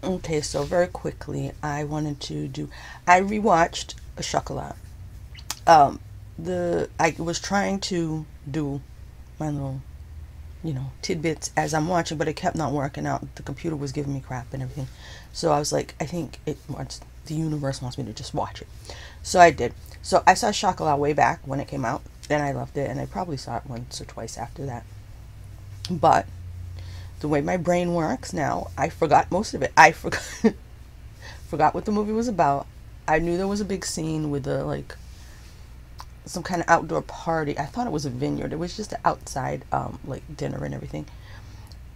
Okay, so very quickly, I wanted to do. I rewatched a Chocolat. Um, I was trying to do my little, tidbits as I'm watching, but it kept not working out. The computer was giving me crap and everything, so I was like, I think it wants the universe wants me to just watch it. So I did. So I saw Chocolat way back when it came out, and I loved it, and I probably saw it once or twice after that. But the way my brain works now, I forgot most of it. I forgot forgot what the movie was about. I knew there was a big scene with a like some kind of outdoor party. I thought it was a vineyard. It was just an outside like dinner and everything.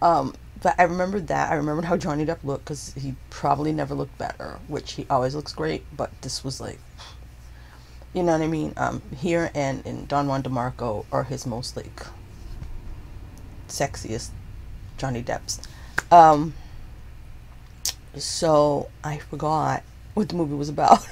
But I remembered that. I remembered how Johnny Depp looked because he probably never looked better, which he always looks great. But this was like, you know what I mean? Here and Don Juan DeMarco are his most like sexiest Johnny Depp's. So I forgot what the movie was about.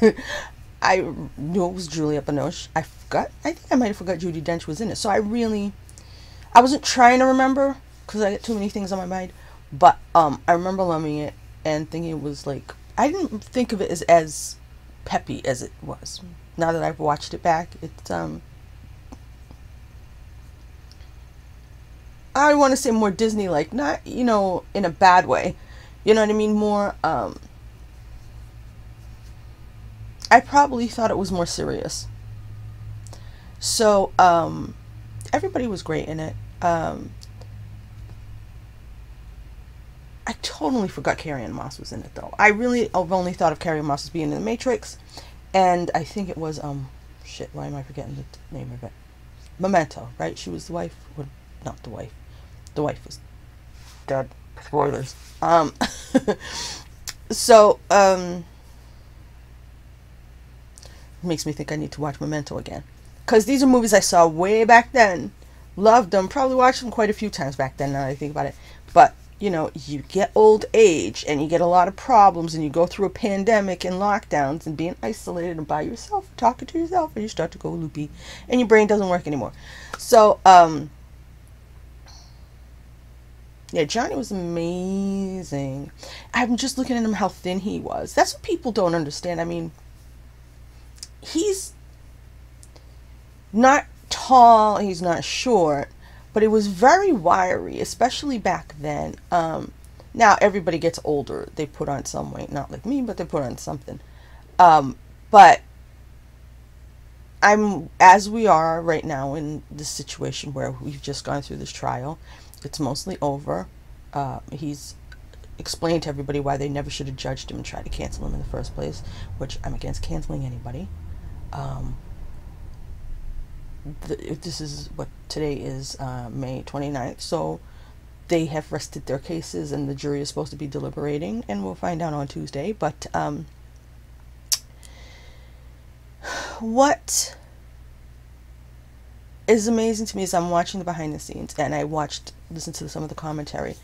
I knew it was Juliette Binoche. I think I might have forgot Judi Dench was in it. So I wasn't trying to remember because I get too many things on my mind. But I remember loving it and thinking it was like, I didn't think of it as peppy as it was. Now that I've watched it back, it's I want to say more Disney-like, not, in a bad way. You know what I mean? More, I probably thought it was more serious. So, everybody was great in it. I totally forgot Carrie-Anne Moss was in it, though. I've only thought of Carrie-Anne Moss as being in The Matrix, and I think it was, shit, why am I forgetting the name of it? Memento, right? She was the wife, or not the wife. The wife was dead. Spoilers. So, makes me think I need to watch Memento again. Because these are movies I saw way back then. Loved them. Probably watched them quite a few times back then now that I think about it. But, you get old age and you get a lot of problems and you go through a pandemic and lockdowns and being isolated and by yourself, talking to yourself, and you start to go loopy and your brain doesn't work anymore. So, yeah, Johnny was amazing. I'm just looking at him, how thin he was. That's what people don't understand. I mean, he's not tall, he's not short, but he was very wiry, especially back then. Now everybody gets older. They put on some weight. Not like me, but they put on something. But as we are right now in this situation where we've just gone through this trial, it's mostly over. He's explained to everybody why they never should have judged him and tried to cancel him in the first place, which I'm against canceling anybody. This is what today is, May 29th, so they have rested their cases and the jury is supposed to be deliberating, and we'll find out on Tuesday. But what is amazing to me is I'm watching the behind the scenes, and I listened to some of the commentary.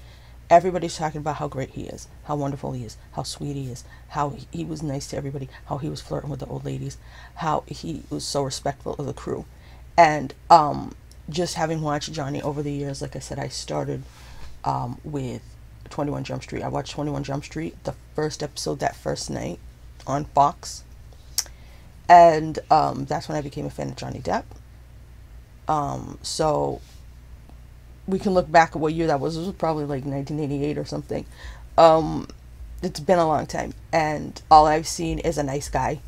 Everybody's talking about how great he is, how wonderful he is, how sweet he is, how he was nice to everybody, how he was flirting with the old ladies, how he was so respectful of the crew. And just having watched Johnny over the years, like I said, I started with 21 Jump Street. I watched 21 Jump Street, the first episode that first night on Fox. And that's when I became a fan of Johnny Depp. So we can look back at what year that was. It was probably like 1988 or something. It's been a long time, and all I've seen is a nice guy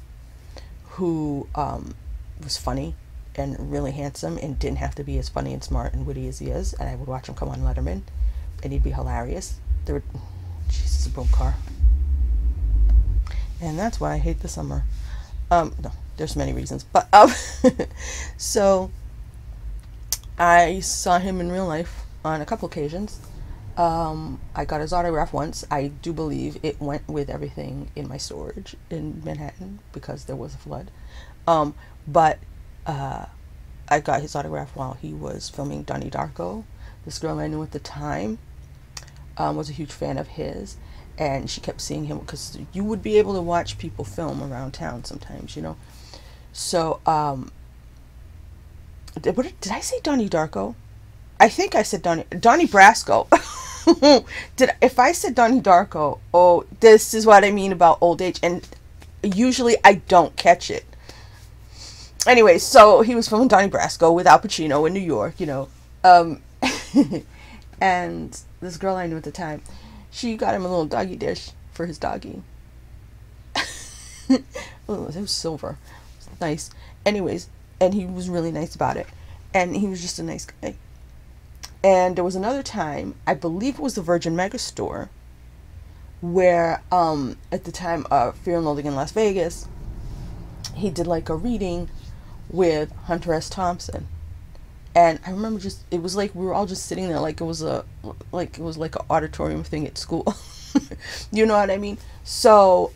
who was funny and really handsome and didn't have to be as funny and smart and witty as he is. And I would watch him come on Letterman and he'd be hilarious. Jesus, a broke car. And that's why I hate the summer. No, there's many reasons, but so I saw him in real life on a couple occasions. I got his autograph once. I do believe it went with everything in my storage in Manhattan because there was a flood. But I got his autograph while he was filming Donnie Darko. This girl I knew at the time was a huge fan of his, and she kept seeing him because you would be able to watch people film around town sometimes, So, did I say Donnie Darko? I think I said Donnie Brasco. If I said Donnie Darko, oh, this is what I mean about old age, and usually I don't catch it. Anyway, so he was filming Donnie Brasco with Al Pacino in New York, you know. And this girl I knew at the time, she got him a little doggy dish for his doggy. Oh, it was silver. It was nice. Anyways, and he was really nice about it. And he was just a nice guy. And there was another time, I believe it was the Virgin Megastore, where at the time of Fear and Loathing in Las Vegas, he did like a reading with Hunter S. Thompson. And I remember just, it was like we were all just sitting there like it was like an auditorium thing at school. You know what I mean? So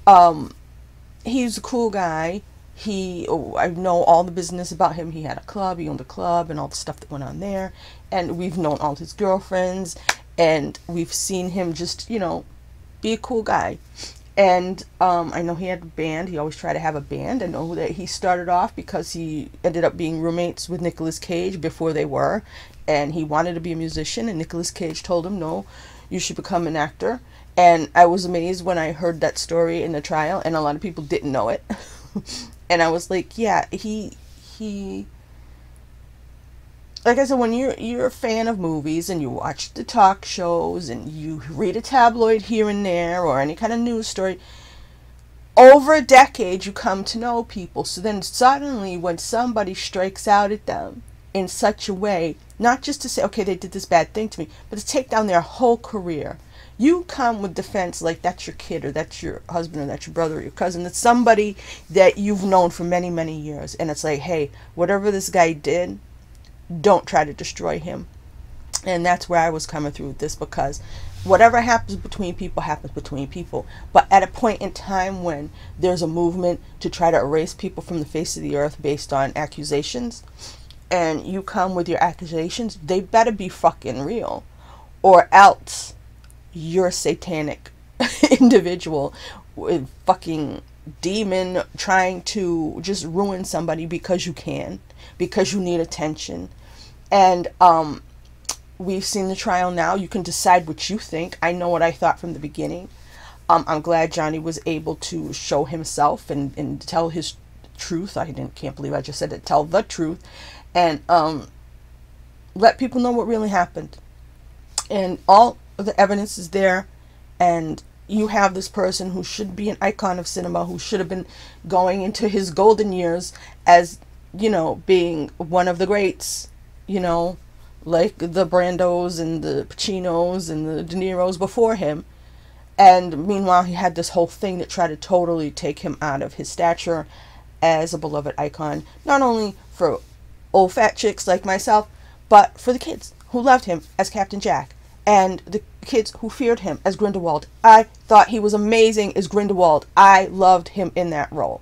he's a cool guy. I know all the business about him. He had a club, he owned a club, and all the stuff that went on there. And we've known all his girlfriends, and we've seen him just, you know, be a cool guy. And I know he had a band. He always tried to have a band. I know that he started off because he ended up being roommates with Nicolas Cage before they were. And he wanted to be a musician, and Nicolas Cage told him, no, you should become an actor. And I was amazed when I heard that story in the trial, and a lot of people didn't know it. And I was like, yeah, he like I said, when you're a fan of movies and you watch the talk shows and you read a tabloid here and there or any kind of news story, over a decade you come to know people. So then suddenly when somebody strikes out at them in such a way, not just to say, okay, they did this bad thing to me, but to take down their whole career, you come with defense like that's your kid or that's your husband or that's your brother or your cousin. It's somebody that you've known for many, many years. And it's like, hey, whatever this guy did, don't try to destroy him. And that's where I was coming through with this, because whatever happens between people happens between people. But at a point in time when there's a movement to try to erase people from the face of the earth based on accusations, and you come with your accusations, they better be fucking real, or else you're a satanic individual with fucking demon trying to just ruin somebody because you can, because you need attention. And we've seen the trial now. You can decide what you think. I know what I thought from the beginning. I'm glad Johnny was able to show himself and tell his truth. Can't believe I just said it. Tell the truth. And let people know what really happened. And all of the evidence is there. And you have this person who should be an icon of cinema, who should have been going into his golden years as, you know, being one of the greats, you know, like the Brandos and the Pacinos and the De Niros before him. And meanwhile, he had this whole thing that tried to totally take him out of his stature as a beloved icon, not only for old fat chicks like myself, but for the kids who loved him as Captain Jack, and the kids who feared him as Grindelwald. I thought he was amazing as Grindelwald. I loved him in that role.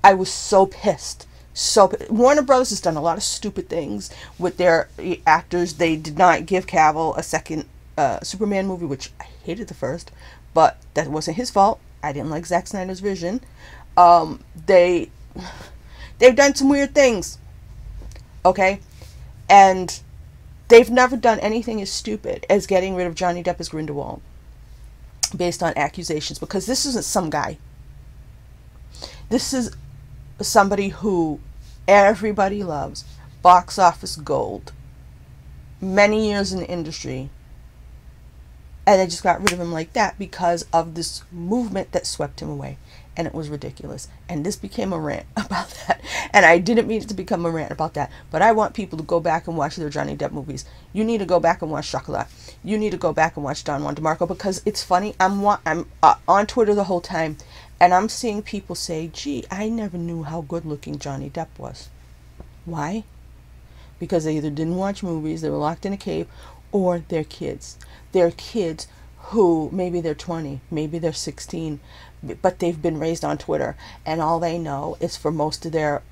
I was so pissed. Warner Brothers has done a lot of stupid things with their actors. They did not give Cavill a second Superman movie, which I hated the first, but that wasn't his fault. I didn't like Zack Snyder's vision. They've done some weird things, okay? And they've never done anything as stupid as getting rid of Johnny Depp as Grindelwald based on accusations, because this isn't some guy. This is somebody who everybody loves, box office gold, many years in the industry, and they just got rid of him like that because of this movement that swept him away. And it was ridiculous. And this became a rant about that. And I didn't mean it to become a rant about that. But I want people to go back and watch their Johnny Depp movies. You need to go back and watch Chocolat. You need to go back and watch Don Juan DeMarco, because it's funny. I'm on Twitter the whole time, and I'm seeing people say, gee, I never knew how good looking Johnny Depp was. Why? Because they either didn't watch movies, they were locked in a cave, or they're kids. They're kids who, maybe they're 20, maybe they're 16, but they've been raised on Twitter, and all they know is for most of their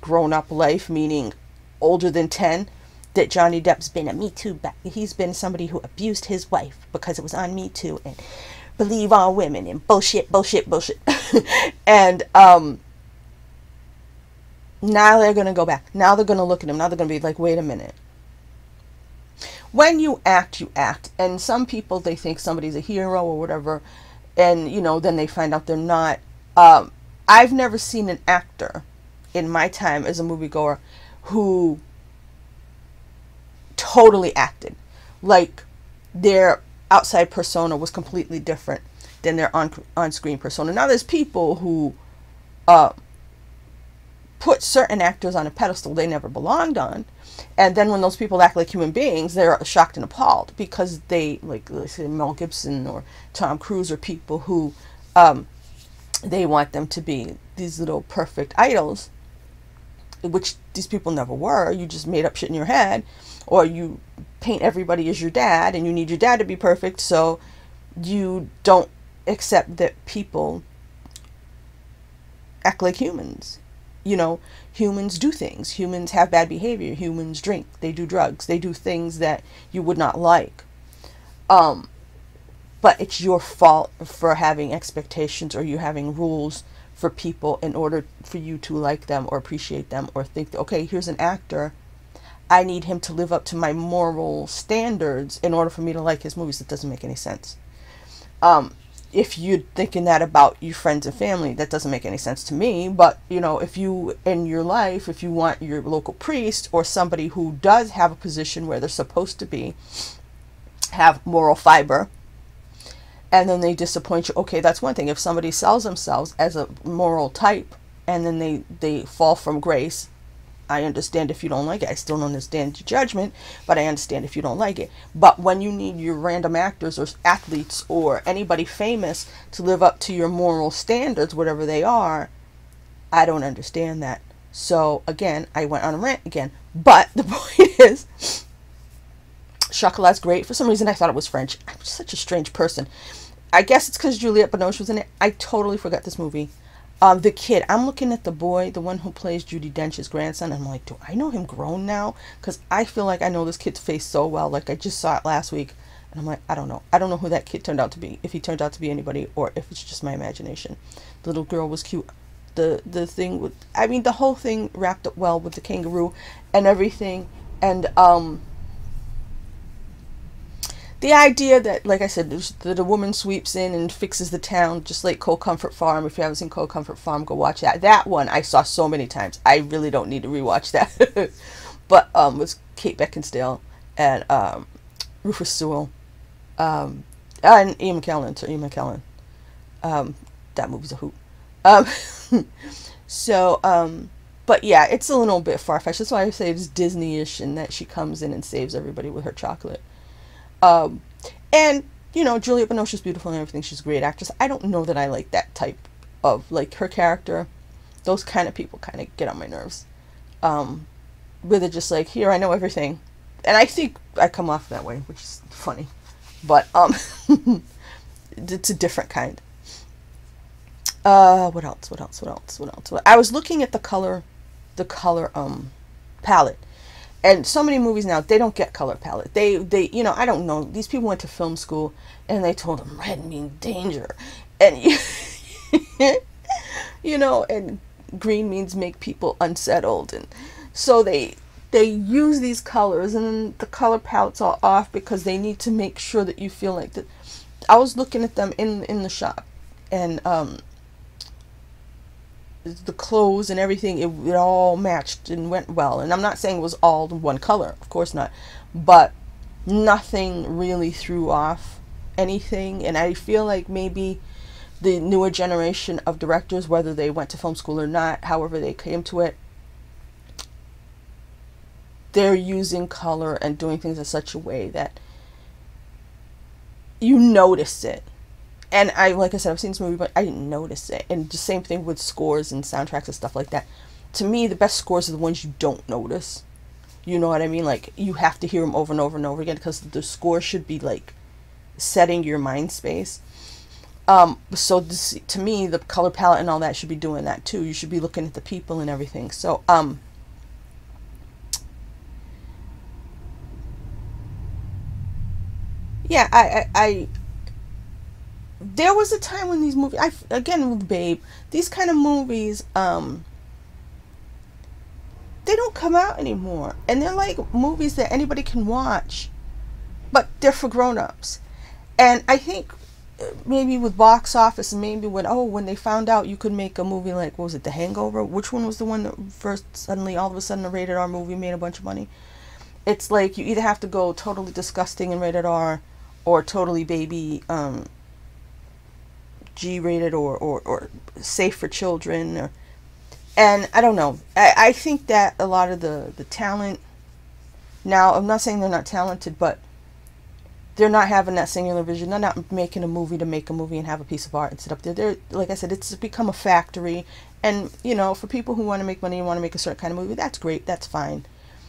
grown-up life, meaning older than 10, that Johnny Depp's been a Me Too, he's been somebody who abused his wife because it was on Me Too, and believe all women, and bullshit. And now they're going to go back. Now they're going to look at him. Now they're going to be like, wait a minute. when you act, you act. And some people, they think somebody's a hero or whatever, and then they find out they're not. I've never seen an actor in my time as a moviegoer who totally acted like their outside persona was completely different than their on-screen persona. Now there's people who put certain actors on a pedestal they never belonged on, and then when those people act like human beings, they're shocked and appalled, because they, like, let's say Mel Gibson or Tom Cruise, or people who they want them to be these little perfect idols, which these people never were. You just made up shit in your head, or you paint everybody as your dad, and you need your dad to be perfect, so you don't accept that people act like humans. Humans do things. Humans have bad behavior. Humans drink. They do drugs. They do things that you would not like. But it's your fault for having expectations, or you having rules for people in order for you to like them or appreciate them, or think that, okay, here's an actor, I need him to live up to my moral standards in order for me to like his movies. That doesn't make any sense. If you're thinking that about your friends and family, that doesn't make any sense to me. But, if you, in your life, if you want your local priest or somebody who does have a position where they're supposed to be, have moral fiber, and then they disappoint you, okay, that's one thing. If somebody sells themselves as a moral type, and then they fall from grace, I understand if you don't like it. I still don't understand your judgment, but I understand if you don't like it. But when you need your random actors or athletes or anybody famous to live up to your moral standards, whatever they are, I don't understand that. So again, I went on a rant again. But the point is, Chocolat's great. For some reason, I thought it was French. I'm such a strange person. I guess it's because Juliette Binoche was in it. I totally forgot this movie. The kid, I'm looking at the boy, the one who plays Judi Dench's grandson, and I'm like, do I know him grown now? Because I feel like I know this kid's face so well. Like, I just saw it last week, and I'm like, I don't know. I don't know who that kid turned out to be, if he turned out to be anybody, or if it's just my imagination. The little girl was cute. The thing with, I mean, the whole thing wrapped up well with the kangaroo and everything, and, the idea that, like I said, that a woman sweeps in and fixes the town, just like Cold Comfort Farm. If you haven't seen Cold Comfort Farm, go watch that. That one I saw so many times. I really don't need to rewatch that. But it was Kate Beckinsale and Rufus Sewell and Ian McKellen. So Ian McKellen. That movie's a hoot. But yeah, it's a little bit far-fetched. That's why I say it's Disney-ish, and that she comes in and saves everybody with her chocolate. And, Juliette Binoche is beautiful and everything. She's a great actress. I don't know that I like that type of, like, her character. Those kind of people kind of get on my nerves. Where they're just like, here, I know everything. And I think I come off that way, which is funny. But, it's a different kind. What else? I was looking at the color palette. And so many movies now, they don't get color palette. They I don't know. These people went to film school, and they told them red means danger. And, and green means make people unsettled. And so they use these colors, and then the color palette's all off because they need to make sure that you feel like that. I was looking at them in the shop, and, the clothes and everything, it all matched and went well. And I'm not saying it was all one color, of course not, but nothing really threw off anything. And I feel like maybe the newer generation of directors, whether they went to film school or not, however they came to it, they're using color and doing things in such a way that you notice it. And like I said, I've seen this movie, but I didn't notice it. And the same thing with scores and soundtracks and stuff like that. To me, the best scores are the ones you don't notice. You know what I mean? Like, you have to hear them over and over and over again, because the score should be, like, setting your mind space. So this, to me, the color palette and all that should be doing that too. You should be looking at the people and everything. So, yeah, I there was a time when these movies, again with Babe, these kind of movies, they don't come out anymore, and they're like movies that anybody can watch. but they're for grown-ups. And I think maybe with box office, and maybe when they found out you could make a movie like, what was it, The Hangover? Which one was the one that first suddenly, all of a sudden, a rated R movie made a bunch of money? It's like you either have to go totally disgusting and rated R, or totally baby G-rated, or safe for children. And I don't know. I think that a lot of the talent now, I'm not saying they're not talented, but they're not having that singular vision. They're not making a movie to make a movie and have a piece of art and sit up there. They're, like I said, it's become a factory. And, you know, for people who want to make money and want to make a certain kind of movie, that's great. That's fine.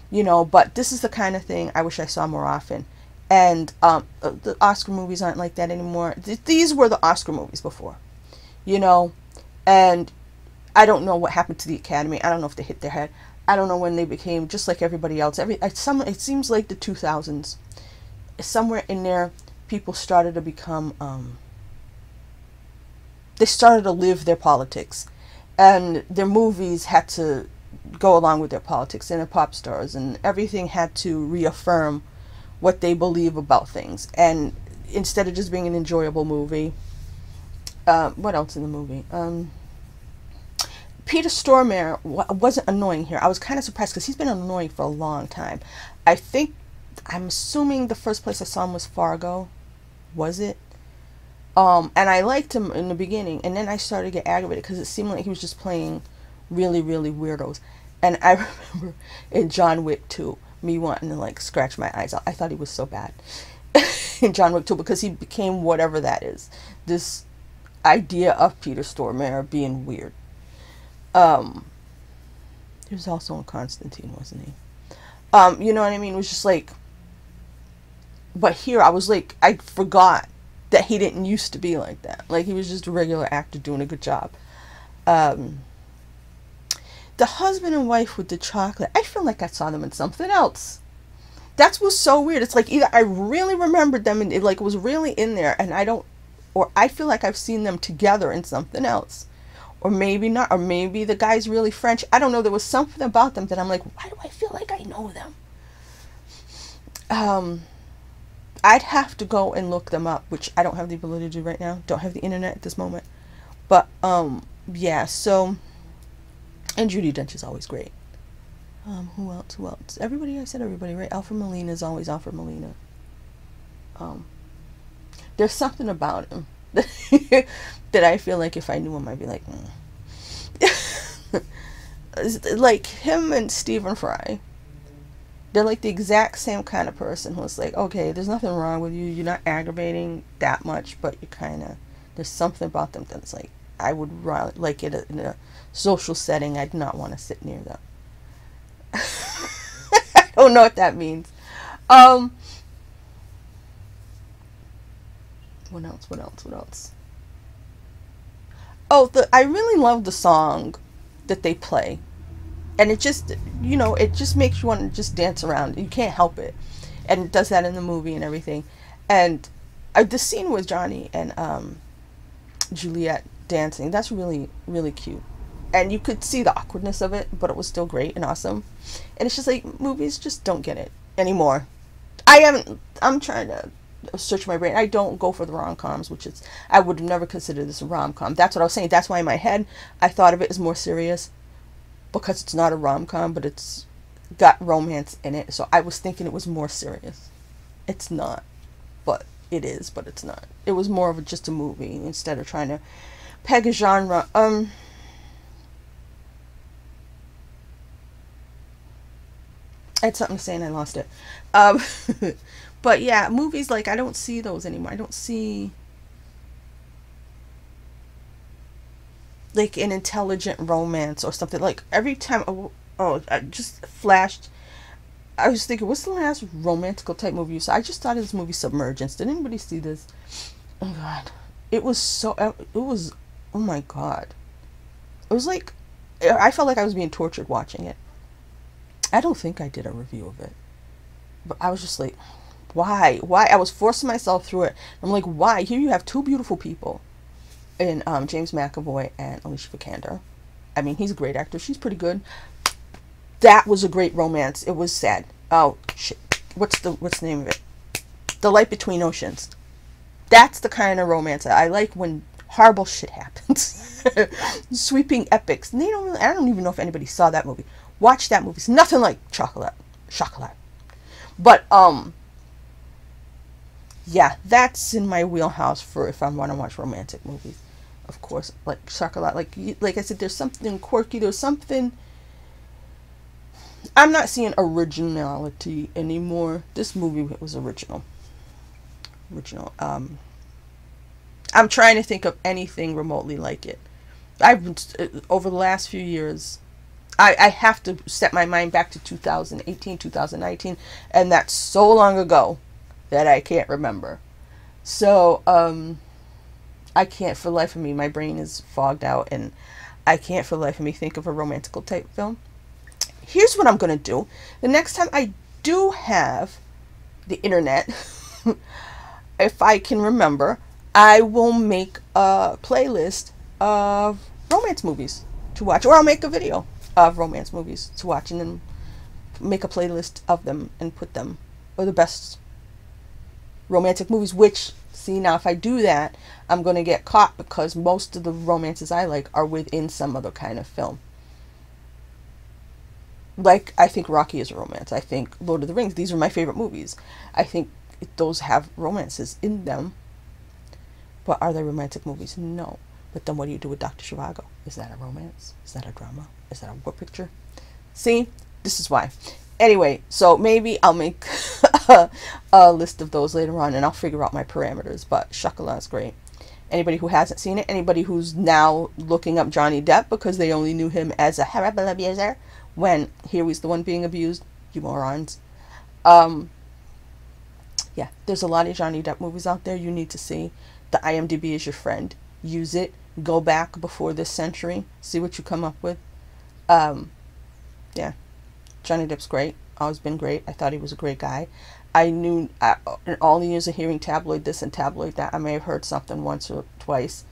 You know, but this is the kind of thing I wish I saw more often. And the Oscar movies aren't like that anymore. These were the Oscar movies before, you know. And I don't know what happened to the Academy. I don't know if they hit their head. I don't know when they became just like everybody else. It seems like the 2000s. Somewhere in there, people started to become, they started to live their politics, and their movies had to go along with their politics, and their pop stars and everything had to reaffirm what they believe about things. And instead of just being an enjoyable movie, what else in the movie? Peter Stormare wasn't annoying here. I was kind of surprised because he's been annoying for a long time. I'm assuming the first place I saw him was Fargo. Was it? And I liked him in the beginning, and then I started to get aggravated because it seemed like he was just playing really, really weirdos. And I remember in John Wick 2, me wanting to like scratch my eyes out. I thought he was so bad in John Wick 2 because he became whatever that is. This idea of Peter Stormare being weird. He was also in Constantine, wasn't he? You know what I mean? It was just like, but here I was like, I forgot that he didn't used to be like that. Like, he was just a regular actor doing a good job. The husband and wife with the chocolate, I feel like I saw them in something else. That's what's so weird. It's like either I really remembered them and it like was really in there, and or I feel like I've seen them together in something else. Or maybe not, or maybe the guy's really French. I don't know. There was something about them that I'm like, why do I feel like I know them? I'd have to go and look them up, which I don't have the ability to do right now. Don't have the internet at this moment. But, yeah, so, and Judi Dench is always great. Who else? Everybody, I said everybody, right? Alfred Molina is always Alfred Molina. There's something about him that I feel like if I knew him, I'd be like, like him and Stephen Fry. They're like the exact same kind of person who's like, okay, there's nothing wrong with you. You're not aggravating that much, but you kind of, there's something about them that's like, I would rather, like in a social setting, I'd not want to sit near them. I don't know what that means. What else? Oh, I really love the song that they play. And it just, you know, it just makes you want to just dance around. You can't help it. And it does that in the movie and everything. And the scene with Johnny and Juliet dancing, that's really, really cute. And you could see the awkwardness of it, but it was still great and awesome. And it's just like, movies just don't get it anymore. I'm trying to search my brain. I don't go for the rom-coms, which is, I would have never considered this a rom-com. That's what I was saying. That's why in my head, I thought of it as more serious. Because it's not a rom-com, but it's got romance in it. So I was thinking it was more serious. It's not. But it is, but it's not. It was more of just a movie instead of trying to peg a genre. I had something to say and I lost it. But yeah, movies, like, I don't see those anymore. I don't see like an intelligent romance or something. Like every time, I just flashed, I was thinking, what's the last romantical type movie you saw? I just thought of this movie Submergence. Did anybody see this? Oh god, it was, oh my god, it was like, I felt like I was being tortured watching it. I don't think I did a review of it, but I was just like, why I was forcing myself through it. I'm like, why? Here you have two beautiful people in James McAvoy and Alicia Vikander. I mean, he's a great actor. She's pretty good. That was a great romance. It was sad. Oh shit! What's the name of it? The Light Between Oceans. That's the kind of romance I like, when horrible shit happens. Sweeping epics. And I don't even know if anybody saw that movie. Watch that movie. It's nothing like Chocolat. But, yeah, that's in my wheelhouse for if I want to watch romantic movies. Of course, like Chocolat. Like I said, there's something quirky. There's something... I'm not seeing originality anymore. This movie was original. I'm trying to think of anything remotely like it. I've been, over the last few years, I have to set my mind back to 2018, 2019, and that's so long ago that I can't remember. So, I can't for the life of me, my brain is fogged out, and I can't for the life of me think of a romantical type film. Here's what I'm going to do. The next time I do have the internet, if I can remember, I will make a playlist of romance movies to watch, or I'll make a video of romance movies to watch, and then make a playlist of them and put them, or the best romantic movies, which, see, now if I do that, I'm going to get caught, because most of the romances I like are within some other kind of film. Like, I think Rocky is a romance. I think Lord of the Rings, these are my favorite movies. I think those have romances in them. But are they romantic movies? No. But then what do you do with Dr. Zhivago? Is that a romance? Is that a drama? Is that a war picture? See? This is why. Anyway, so maybe I'll make a list of those later on, and I'll figure out my parameters. But Chocolat's great. Anybody who hasn't seen it, anybody who's now looking up Johnny Depp because they only knew him as a horrible abuser, when he was the one being abused, you morons. Yeah, there's a lot of Johnny Depp movies out there you need to see. The IMDb is your friend. Use it. Go back before this century. See what you come up with. Yeah, Johnny Depp's great. Always been great. I thought he was a great guy. I knew, in all the years of hearing tabloid this and tabloid that, I may have heard something once or twice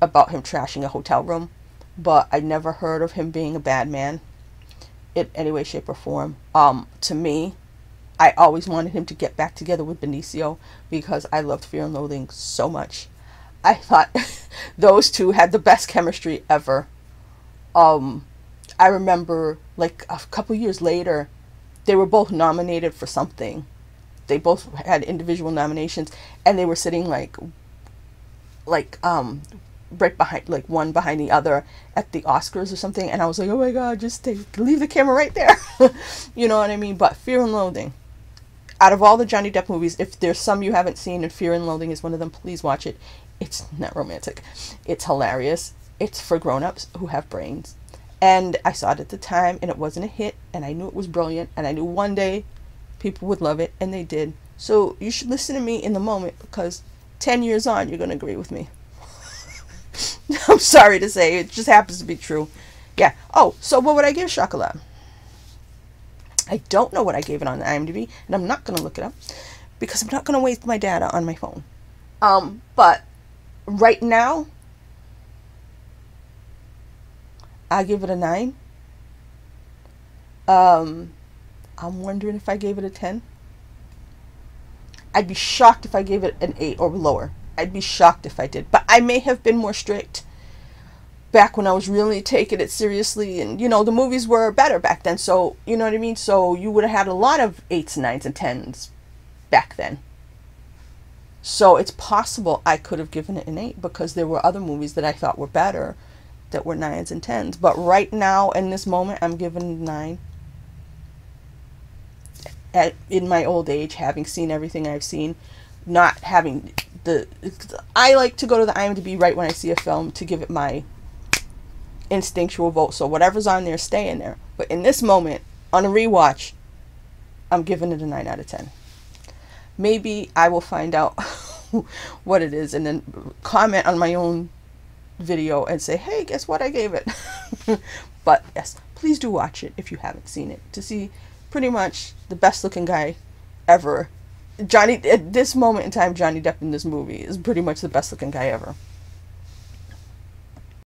about him trashing a hotel room, but I never heard of him being a bad man in any way, shape, or form. To me, I always wanted him to get back together with Benicio, because I loved Fear and Loathing so much. I thought those two had the best chemistry ever. I remember, like, a couple years later, they were both nominated for something. They both had individual nominations, and they were sitting like right behind, like one behind the other at the Oscars or something, and I was like, oh my god, just leave the camera right there. You know what I mean? But Fear and Loathing, out of all the Johnny Depp movies, if there's some you haven't seen and Fear and Loathing is one of them, please watch it. It's not romantic. It's hilarious. It's for grown-ups who have brains. And I saw it at the time, and it wasn't a hit, and I knew it was brilliant, and I knew one day people would love it, and they did. So you should listen to me in the moment, because 10 years on, you're going to agree with me. I'm sorry to say, it just happens to be true. Yeah. Oh, so what would I give Chocolat? I don't know what I gave it on the IMDb, and I'm not going to look it up, because I'm not going to waste my data on my phone. But right now, I give it a 9. I'm wondering if I gave it a 10. I'd be shocked if I gave it an 8 or lower. I'd be shocked if I did. But I may have been more strict back when I was really taking it seriously. And, you know, the movies were better back then. So, you know what I mean? So you would have had a lot of 8s, 9s, and 10s back then. So it's possible I could have given it an 8, because there were other movies that I thought were better that were 9s and 10s. But right now, in this moment, I'm giving it a 9. In my old age, having seen everything I've seen, not having I like to go to the IMDb right when I see a film to give it my instinctual vote. So whatever's on there, stay in there. But in this moment, on a rewatch, I'm giving it a 9 out of 10. Maybe I will find out what it is, and then comment on my own video and say, hey, guess what, I gave it. But yes, please do watch it if you haven't seen it, to see pretty much the best looking guy ever. At this moment in time, Johnny Depp in this movie is pretty much the best looking guy ever.